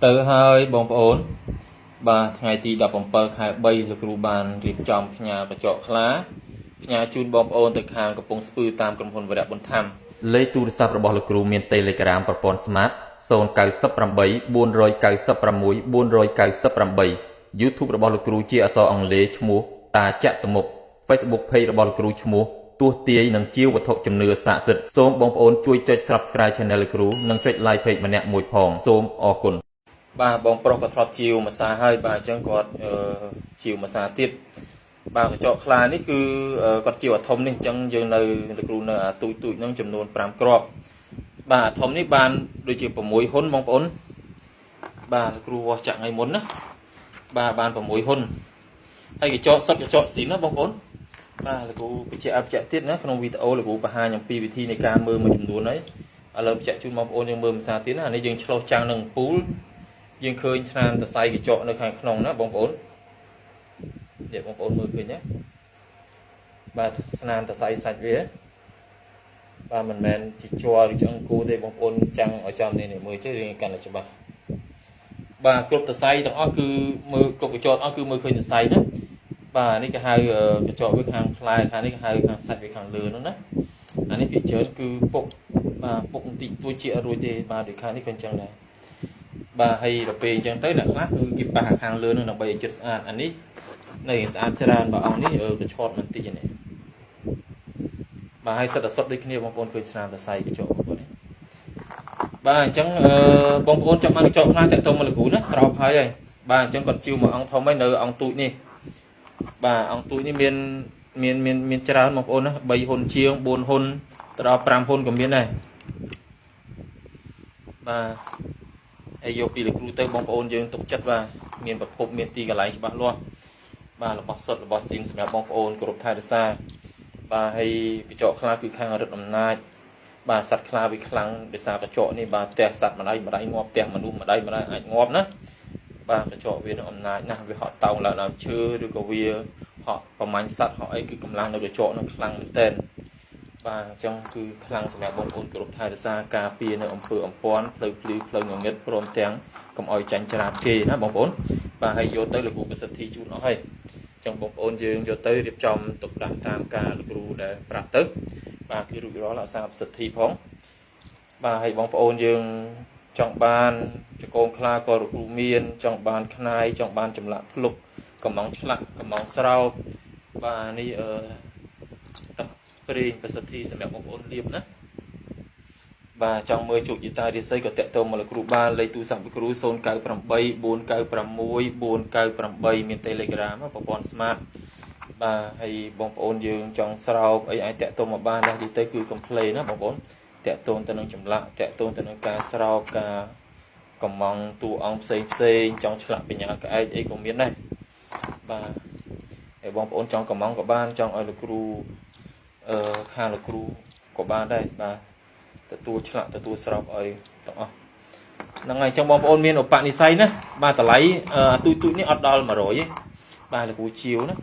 ទៅហើយបងប្អូនបាទថ្ងៃទី17ខែ3លោកគ្រូបានរៀបចំផ្ញើកញ្ចក់ខ្លាផ្ញើជូនបងប្អូនទៅខាងកំពង់ស្ពឺតាមក្រុមហ៊ុនវរៈបន្ថែមលេខទូរស័ព្ទរបស់លោកគ្រូមាន Telegram ប្រព័ន្ធ Smart 098 496 498 YouTube របស់លោកគ្រូជាអក្សរអង់គ្លេសឈ្មោះតាចតុមុខ Facebook Page របស់លោកគ្រូឈ្មោះទស្សទាយនឹងជាវត្ថុជំនឿស័ក្តិសិទ្ធិសូមបងប្អូនជួយចុច Subscribe Channel លោកគ្រូនិងចុច Like Page ម្នាក់មួយផងសូមអរគុណបាទបងប្រុសក៏ធ្លាប់ជាវម្សាហើយបាទអញ្ចឹងគាត់ជាវម្សាទៀតបាទកញ្ចក់ខ្លានេះគឺគាត់ជាវធំនេះអញ្ចឹងយើងនៅលោកគ្រូនៅអាទូចហ្នឹងចំនួន5គ្រាប់បាទអាធំនេះបានដូចជា6ហ៊ុនបងប្អូនបាទលោកគ្រូវាស់ចាក់ថ្ងៃមុនណាបាទបាន6ហ៊ុនហើយកញ្ចក់សុទ្ធកញ្ចក់ស៊ីនណាបងប្អូនបាទលោកគ្រូបញ្ជាក់ទៀតណាក្នុងវីដេអូលោកគ្រូបង្ហាញអំពីវិធីនៃការមើលមួយចំនួនហើយឥឡូវបញ្ជាក់ជូនបងប្អូនយើងមើលភាសាទៀតណាអានេះយើងឆ្លោះចាំងនឹងអំពូលយើងឃើញស្នាមសរសៃកញ្ចក់នៅខាងក្នុងណាបងប្អូននេះបងប្អូនមើលឃើញណាបាទស្នាមសរសៃសាច់វាបាទមិនមែនជាជ័រឬឆ្អឹងគូទេបងប្អូនចាំងឲ្យចំនេះមើលចេះរៀងកាន់តែច្បាស់បាទគ្រប់សរសៃទាំងអស់គឺមើលគ្រប់កញ្ចក់អស់គឺមើលឃើញសរសៃណាបាទនេះគេហៅកញ្ចក់វាខាងផ្លែខាងនេះគេហៅខាងសាច់វាខាងលើនោះណាអានេះវាច្រើនគឺពុកបាទពុកបន្តិចទួចជារួចទេបាទដូចខាងនេះក៏អញ្ចឹងដែរបាទហើយដល់ពេលអញ្ចឹងទៅអ្នកខ្លះគឺគេប៉ះខាងលើនឹងដើម្បីឲ្យចិត្តស្អាតអានេះនៅស្អាតច្រើនបើអង្គនេះក៏ឆត់បន្តិចនេះបាទហើយសិតតែសុទ្ធដូចគ្នាបងប្អូនឃើញស្នាមសរសៃកញ្ចក់បងប្អូននេះបាទអញ្ចឹងបងប្អូនចង់បានកញ្ចក់ខ្លះតាក់ទងមកលោកគ្រូណាស្រោបហើយបាទអញ្ចឹងគាត់ជីវមកអង្គធំហើយនៅអង្គទូចនេះបាទអង្គទូចនេះមានច្រើនបងប្អូនណា3ហ៊ុនជាង4ហ៊ុនទៅដល់5ហ៊ុនក៏មានដែរបាទហើយយកពីលោកគ្រូទៅបងប្អូនយើងទុកចិត្តបាទមានប្រភពមានទីកន្លែងច្បាស់លាស់បាទរបស់សុទ្ធរបស់ស៊ីនសម្រាប់បងប្អូនគោរពថែរក្សាបាទហើយកញ្ចក់ខ្លាគឺខាងរឹតអំណាចបាទសត្វខ្លាវាខ្លាំងដោយសារកញ្ចក់នេះបាទផ្ទះសត្វម្ដាយងាប់ផ្ទះមនុស្សម្ដាយអាចងាប់ណាបាទកញ្ចក់វានឹងអំណាចណាស់វាហក់តោងឡើងដើមឈើឬក៏វាហក់ប្រមាញ់សត្វហក់អីគឺកម្លាំងនៅកញ្ចក់នឹងខ្លាំងមែនទែនបាទអញ្ចឹងគឺខ្លាំងសម្រាប់បងប្អូនគ្រប់ថែរក្សាការពារនៅអំពើអំព័ន្ធផ្លូវភ្លឺផ្លូវងងឹតព្រមទាំងកុំឲ្យចាញ់ច្រាបគេណាបងប្អូនបាទហើយយកទៅលោកគ្រូប្រសិទ្ធិជូនអស់ហើយអញ្ចឹងបងប្អូនយើងយកទៅរៀបចំទុកដាក់តាមការលោកគ្រូដែលប្រាប់ទៅបាទគឺរួចរាល់អាសាប្រសិទ្ធិផងបាទហើយបងប្អូនយើងចង់បានចកងខ្លាក៏លោកគ្រូមានចង់បានខ្នាយចង់បានចម្លាក់ភ្លុកកំងឆ្លាក់កំងស្រោបបាទនេះទឹកប្រេងប្រសិទ្ធិសម្រាប់បងប្អូនលៀបណាបាទចង់មើលជោគយតារាសីក៏តាក់ទងមកលោកគ្រូបានលេខទូរស័ព្ទលោកគ្រូ098 496 498មាន Telegram ប្រព័ន្ធ Smart បាទហើយបងប្អូនយើងចង់ស្រោបអីអាចតាក់ទងមកបានដែរទីទៅគឺ complain ណាបងប្អូនតាក់ទងទៅនឹងចម្លាក់តាក់ទងទៅនឹងការស្រោបការកំងតួអង្គផ្សេងចង់ឆ្លាក់បញ្ញាក្អែកអីក៏មានដែរបាទហើយបងប្អូនចង់កំងក៏បានចង់ឲ្យលោកគ្រូខាងលោកគ្រូក៏បានដែរបាទទទួលឆ្លាក់ទទួលស្រោបឲ្យទាំងអស់ហ្នឹងហើយអញ្ចឹងបងប្អូនមានឧបនិស្ស័យណាបាទតម្លៃទូចនេះអត់ដល់100ទេបាទលោកគ្រូជាវណា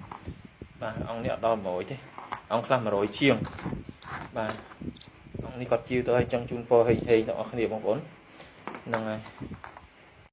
បាទអង្គនេះអត់ដល់100ទេអង្គខ្លះ100ជាងបាទអង្គនេះគាត់ជាវទៅឲ្យអញ្ចឹងជូនពរហេងទាំងអស់គ្នាបងប្អូនហ្នឹងហើយ